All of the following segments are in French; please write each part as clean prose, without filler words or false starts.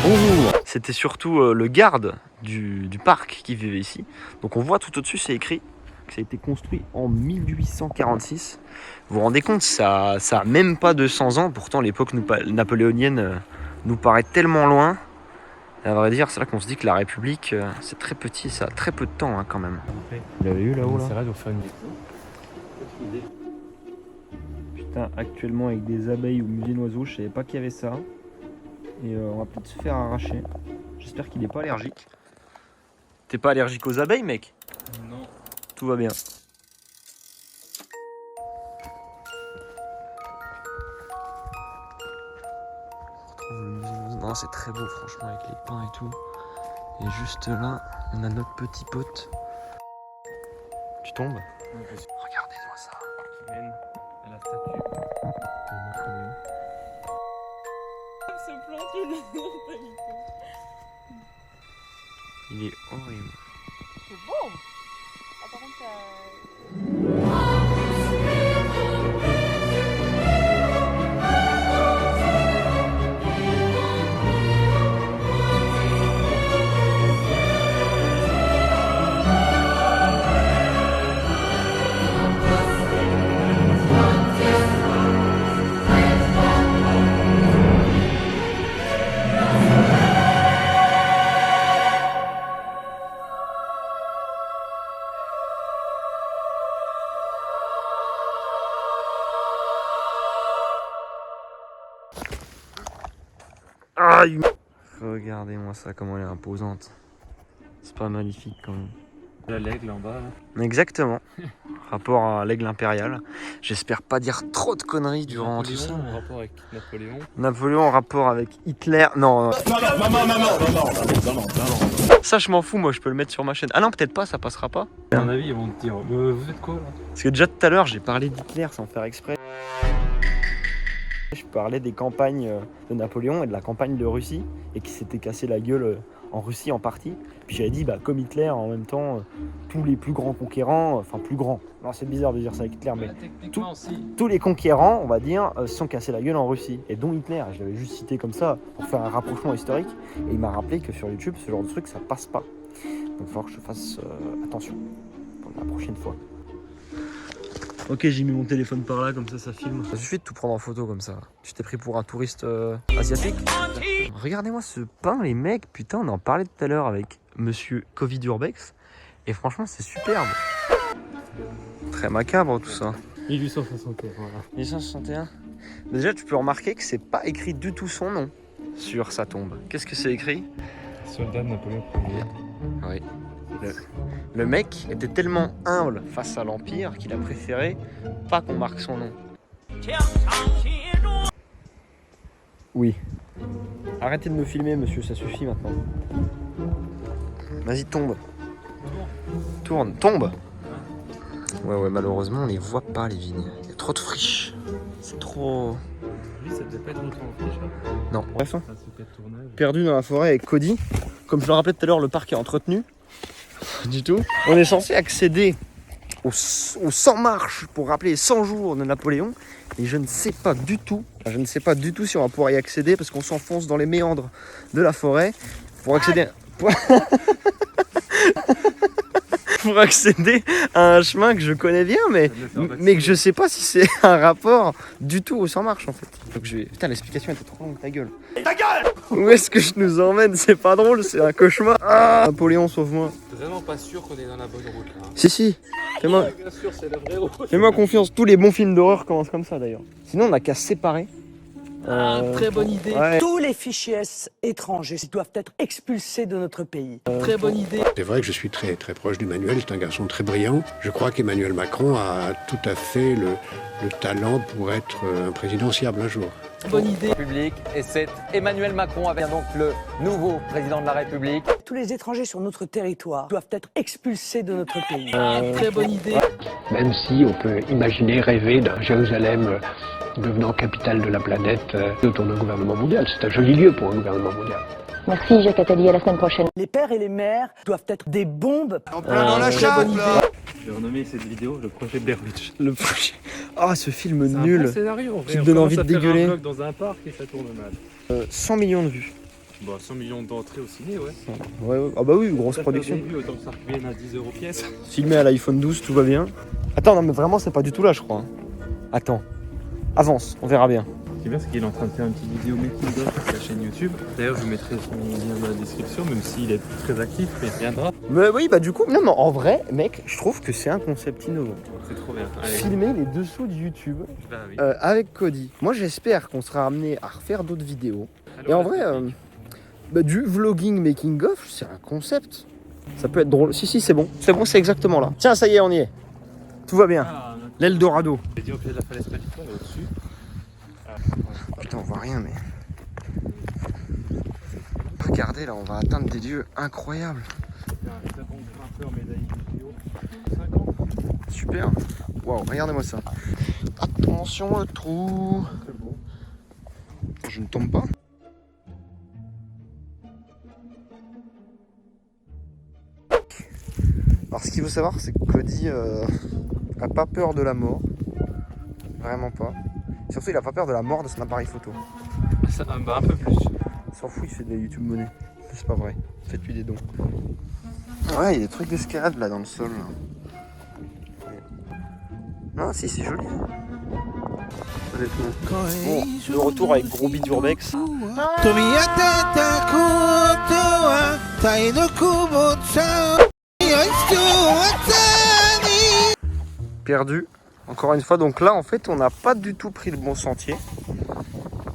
Bonjour. C'était surtout le garde du parc qui vivait ici. Donc on voit tout au-dessus, c'est écrit que ça a été construit en 1846. Vous vous rendez compte, ça a même pas 200 ans. Pourtant l'époque napoléonienne nous paraît tellement loin. Et à vrai dire, c'est là qu'on se dit que la République, c'est très petit, ça a très peu de temps hein, quand même. Vous l'avez eu là-haut là, Putain, actuellement avec des abeilles au musée d'oiseaux, je savais pas qu'il y avait ça. Et on va peut-être se faire arracher. J'espère qu'il n'est pas allergique. T'es pas allergique aux abeilles, mec? Non. Tout va bien. Non, c'est très beau, franchement, avec les pins et tout. Et juste là, on a notre petit pote. Tu tombes? Regardez-moi ça. Qui mène à la statue. Se planter, non, pas du tout. Il est horrible. C'est beau. Ah, par contre, Aïe! Regardez-moi ça, comment elle est imposante. C'est pas magnifique quand même. Là, l'aigle en bas. Là. Exactement. Rapport à l'aigle impérial. J'espère pas dire trop de conneries durant tout ça. En rapport avec Napoléon. Napoléon en rapport avec Hitler. Non. Non. Ça, je m'en fous, moi, je peux le mettre sur ma chaîne. Ah non, peut-être pas, ça passera pas. À mon avis, ils vont te dire vous faites quoi là? Parce que déjà tout à l'heure, j'ai parlé d'Hitler sans faire exprès. Je parlais des campagnes de Napoléon et de la campagne de Russie et qui s'était cassé la gueule en Russie en partie. Puis j'avais dit, comme Hitler, en même temps, tous les plus grands conquérants, enfin plus grands, non c'est bizarre de dire ça avec Hitler, mais Techniquement aussi. tous les conquérants, on va dire, se sont cassés la gueule en Russie. Et dont Hitler, je l'avais juste cité comme ça pour faire un rapprochement historique. Et il m'a rappelé que sur YouTube, ce genre de truc, ça passe pas. Donc il va falloir que je fasse attention pour la prochaine fois. Ok, j'ai mis mon téléphone par là, comme ça filme. Ça suffit de tout prendre en photo comme ça. Tu t'es pris pour un touriste asiatique. Regardez-moi ce pain, les mecs. Putain, on en parlait tout à l'heure avec monsieur Covid Urbex. Et franchement, c'est superbe. Très macabre tout ça. 1861, voilà. 1861. Déjà, tu peux remarquer que c'est pas écrit du tout son nom sur sa tombe. Qu'est-ce que c'est écrit? Soldat de Napoléon Ier. Oui. Le mec était tellement humble face à l'Empire qu'il a préféré pas qu'on marque son nom. Oui. Arrêtez de me filmer, monsieur, ça suffit maintenant. Vas-y, tombe. Tourne, tombe. Ouais, malheureusement, on les voit pas, les vignes. Il y a trop de friches. C'est trop... Lui, ça devait pas être rentré en friche, là. Non, bref. Ça, c'est peut-être tournage. Perdu dans la forêt avec Cody. Comme je le rappelais tout à l'heure, le parc est entretenu. Du tout. On est censé accéder aux 100 marches pour rappeler les 100 jours de Napoléon. Et je ne sais pas du tout si on va pouvoir y accéder parce qu'on s'enfonce dans les méandres de la forêt. Pour accéder... pour accéder à un chemin que je connais bien, mais que je sais pas si c'est un rapport du tout aux 100 marches en fait. Donc je vais... Putain, l'explication était trop longue, ta gueule. Ta gueule! Où est-ce que je nous emmène? C'est pas drôle, c'est un cauchemar. Ah, Napoléon, sauve-moi. Vraiment pas sûr qu'on est dans la bonne route là. Si. Fais-moi Bien sûr, c'est la vraie route. fais-moi confiance, tous les bons films d'horreur commencent comme ça d'ailleurs. Sinon, on n'a qu'à se séparer. Très bonne idée. Ouais. Tous les fichiers S étrangers doivent être expulsés de notre pays. Très bonne idée. C'est vrai que je suis très proche d'Emmanuel, c'est un garçon très brillant. Je crois qu'Emmanuel Macron a tout à fait le talent pour être un présidentiable un jour. Bonne idée. République et c'est Emmanuel Macron avec donc le nouveau président de la République. Tous les étrangers sur notre territoire doivent être expulsés de notre pays. Très bonne idée. Même si on peut imaginer, rêver d'un Jérusalem devenant capitale de la planète autour d'un gouvernement mondial. C'est un joli lieu pour un gouvernement mondial. Merci Jacques Attali, à la semaine prochaine. Les pères et les mères doivent être des bombes. En plein dans la chape, là. J'ai renommé cette vidéo le projet Blair Witch. Le projet. Ah, ce film C'est un nul. bon scénario, en vrai. Qui te On donne commence envie de à faire dégueuler. un vlog dans un parc et ça tourne mal. 100 millions de vues. Bon, 100 millions d'entrées au ciné, ouais. Ouais. Ah bah oui, grosse Ça fait production. des vues, autant que ça revienne à 10 € pièce. Filmé à l'iPhone 12, tout va bien. Attends, non mais vraiment c'est pas du tout là je crois. Attends. Avance, on verra bien. Ce qui est bien, c'est qu'il est en train de faire une petite vidéo making of sur sa chaîne YouTube. D'ailleurs, je vous mettrai son lien dans la description, même s'il est très actif, mais il viendra. Mais oui, bah du coup, non mais en vrai, mec, je trouve que c'est un concept innovant. C'est trop bien. Allez. Filmer les dessous de YouTube Bah oui. avec Cody. Moi j'espère qu'on sera amené à refaire d'autres vidéos. Alors, Et en la vrai, technique. du vlogging making of, c'est un concept. Ça peut être drôle. Si, c'est bon. C'est bon, c'est exactement là. Tiens, ça y est, on y est. Tout va bien. Ah, L'Eldorado. j'ai dit au pied de la falaise Paliton, là au-dessus. Putain, on voit rien, mais. Regardez, là, on va atteindre des lieux incroyables. C'est un très bon grimpeur médaillé du JO. 5 ans. Super. Waouh, regardez-moi ça. Attention, le trou. C'est beau. Je ne tombe pas. Alors, ce qu'il faut savoir, c'est que Cody a pas peur de la mort. Vraiment pas. Surtout, il a pas peur de la mort de son appareil photo. Ça, bah, un peu plus. Il s'en fout, il fait de la YouTube monnaie. C'est pas vrai. Faites-lui des dons. Ouais, il y a des trucs d'escalade là dans le sol. Là. Non, si, c'est joli. Honnêtement. Bon, de retour avec gros bid urbex. Perdu. Encore une fois, donc là en fait on n'a pas du tout pris le bon sentier.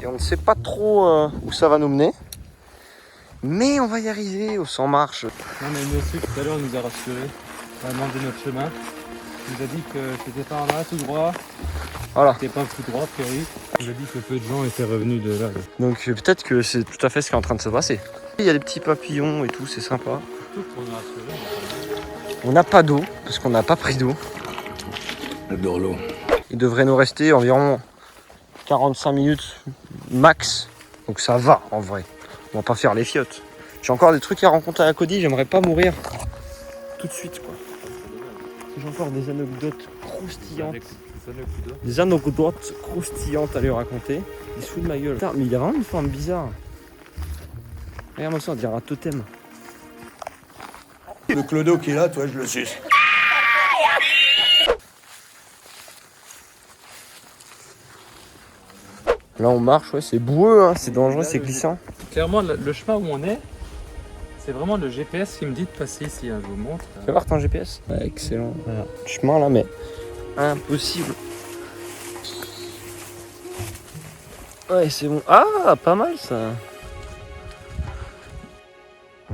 Et on ne sait pas trop où ça va nous mener. Mais on va y arriver au 100 marches. Non, mais le monsieur tout à l'heure nous a rassurés. Il a demandé notre chemin. Il nous a dit que c'était par là, tout droit. Voilà. C'était pas tout droit, a priori. Il a dit que peu de gens étaient revenus de là. Donc peut-être que c'est tout à fait ce qui est en train de se passer. Il y a des petits papillons et tout, c'est sympa. Tout on a rassuré. On n'a pas d'eau, parce qu'on n'a pas pris d'eau. J'adore l'eau. Il devrait nous rester environ 45 minutes max. Donc ça va en vrai. On va pas faire les fiottes. J'ai encore des trucs à rencontrer à Cody, j'aimerais pas mourir tout de suite quoi. J'ai encore des anecdotes croustillantes. Des anecdotes croustillantes à lui raconter. Il se fout de ma gueule. Putain, mais il a vraiment une forme bizarre. Regarde-moi ça, on dirait un totem. Le clodo qui est là, toi, je le suce. Là on marche, ouais, c'est boueux, hein, c'est dangereux, c'est glissant. Clairement, le chemin où on est, c'est vraiment le GPS qui me dit de passer ici. Hein, je vous montre. Fais voir ton GPS. Ouais, excellent. Voilà. Chemin là, mais impossible. Ouais, c'est bon. Ah, pas mal ça.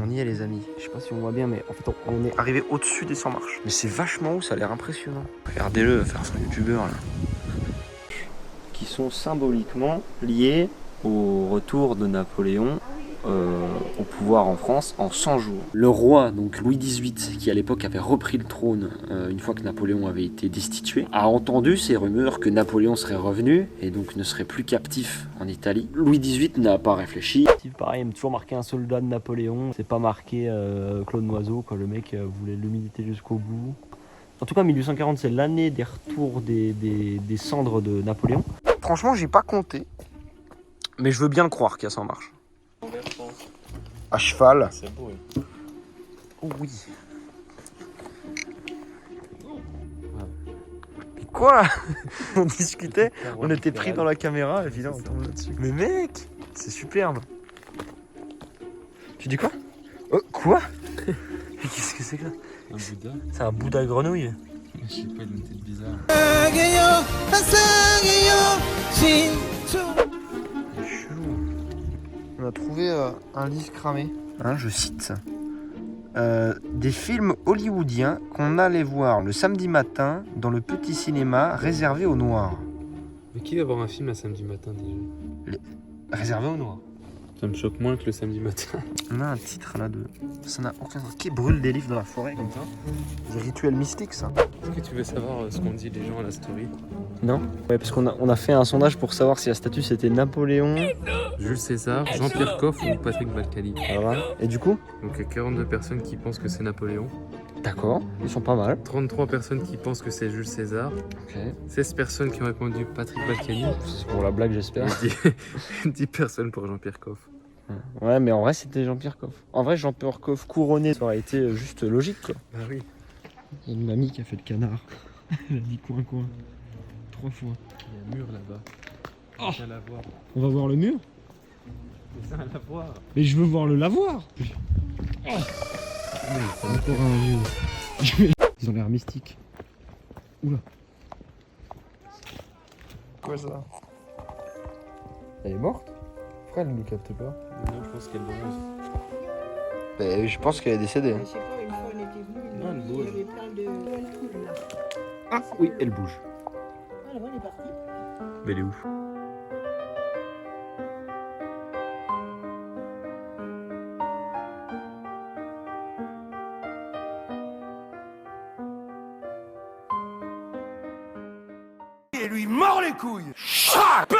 On y est les amis. Je sais pas si on voit bien, mais en fait on est arrivé au-dessus des 100 marches. Mais c'est vachement haut, ça a l'air impressionnant. Regardez-le faire son youtubeur là. Qui sont symboliquement liés au retour de Napoléon au pouvoir en France en 100 jours. Le roi, donc Louis XVIII, qui à l'époque avait repris le trône une fois que Napoléon avait été destitué, a entendu ces rumeurs que Napoléon serait revenu et donc ne serait plus captif en Italie. Louis XVIII n'a pas réfléchi. Pareil, il aime toujours marqué un soldat de Napoléon. C'est pas marqué Claude Noiseau, quand le mec voulait l'humilité jusqu'au bout. En tout cas, 1840, c'est l'année des retours des cendres de Napoléon. Franchement, j'ai pas compté, mais je veux bien le croire qu'il y a 100 marches. À cheval. C'est beau. Oh oui. Mais quoi? On discutait, on était pris dans la caméra et puis là on tombe là-dessus. Mais mec, c'est superbe. Tu dis quoi? Oh, quoi? Mais qu'est-ce que c'est que là? Un Bouddha. C'est un Bouddha grenouille. Je sais pas, une tête bizarre. C'est chelou. On a trouvé un livre cramé. Hein, je cite. Des films hollywoodiens qu'on allait voir le samedi matin dans le petit cinéma réservé aux Noirs. Mais qui va voir un film un samedi matin déjà? Réservé aux Noirs. Ça me choque moins que le samedi matin. On a un titre là de... Ça n'a aucun sens. Qui brûle des livres dans la forêt comme ça? Des rituels mystiques, ça. Est-ce que tu veux savoir ce qu'ont dit les gens à la story? Non? Ouais, parce qu'on a fait un sondage pour savoir si la statue c'était Napoléon. Jules César, Jean-Pierre Coff ou Patrick Balkany. Voilà. Et du coup? Donc il y a 42 personnes qui pensent que c'est Napoléon. D'accord, ils sont pas mal. 33 personnes qui pensent que c'est Jules César. Ok. 16 personnes qui ont répondu Patrick Balkany. C'est pour la blague, j'espère. Et 10 personnes pour Jean-Pierre Coff. Ouais, mais en vrai, c'était Jean-Pierre Coff. En vrai, Jean-Pierre Coff couronné, ça aurait été juste logique, quoi. Bah oui. Il y a une mamie qui a fait le canard. Elle a dit coin. 3 fois. Il y a un mur là-bas. Oh. Viens la voir. On va voir le mur? Viens la voir. Mais je veux voir le lavoir. Oh. Encore un vieux. Ils ont l'air mystiques. Oula. Quoi ça? Elle est morte? Pourquoi elle ne nous capte pas? Non, je pense qu'elle bronze. Je pense qu'elle est décédée. Je sais pas, une fois on était venus, Non, elle bouge. il y avait plein de trucs là. Ah oui, elle bouge. Ah là-bas, elle est partie. Mais elle est où? Et lui mord les couilles. Chape.